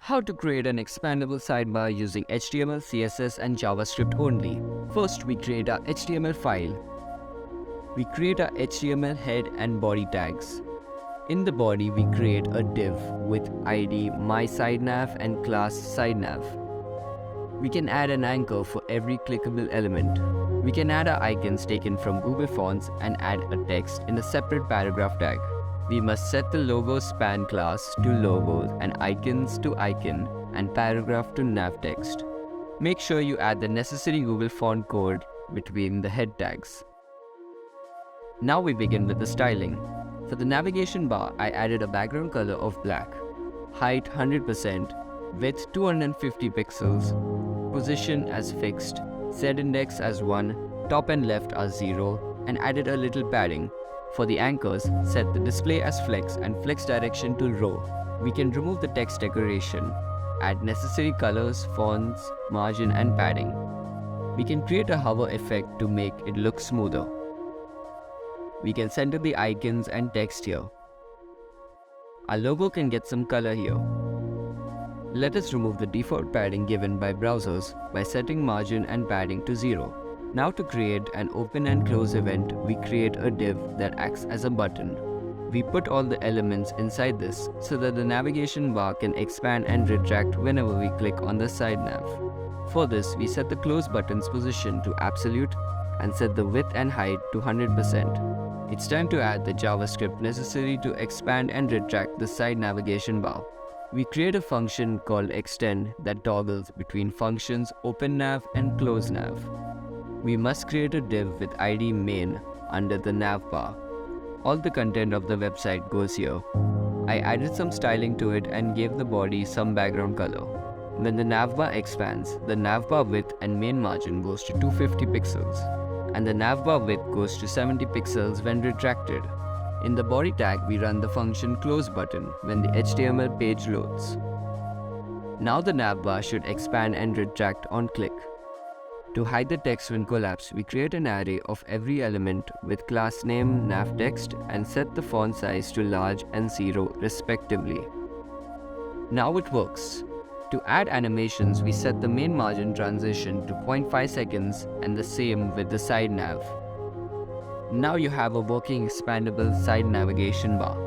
How to create an expandable sidebar using HTML, CSS and JavaScript only. First, we create our HTML file. We create our HTML head and body tags. In the body, we create a div with ID mySideNav and class SideNav. We can add an anchor for every clickable element. We can add our icons taken from Google Fonts and add a text in a separate paragraph tag. We must set the logo span class to logo and icons to icon and paragraph to nav text. Make sure you add the necessary Google font code between the head tags. Now we begin with the styling. For the navigation bar, I added a background color of black, height 100%, width 250 pixels, position as fixed, Z-index as 1, top and left as 0, and added a little padding. For the anchors, set the display as flex and flex direction to row. We can remove the text decoration, add necessary colors, fonts, margin and padding. We can create a hover effect to make it look smoother. We can center the icons and text here. Our logo can get some color here. Let us remove the default padding given by browsers by setting margin and padding to 0. Now to create an open and close event, we create a div that acts as a button. We put all the elements inside this so that the navigation bar can expand and retract whenever we click on the side nav. For this, we set the close button's position to absolute and set the width and height to 100%. It's time to add the JavaScript necessary to expand and retract the side navigation bar. We create a function called extend that toggles between functions openNav and closeNav. We must create a div with ID main under the nav bar. All the content of the website goes here. I added some styling to it and gave the body some background color. When the navbar expands, the navbar width and main margin goes to 250 pixels, and the navbar width goes to 70 pixels when retracted. In the body tag, we run the function close button when the HTML page loads. Now the navbar should expand and retract on click. To hide the text when collapsed, we create an array of every element with class name, nav text, and set the font size to large and 0 respectively. Now it works. To add animations, we set the main margin transition to 0.5 seconds and the same with the side nav. Now you have a working expandable side navigation bar.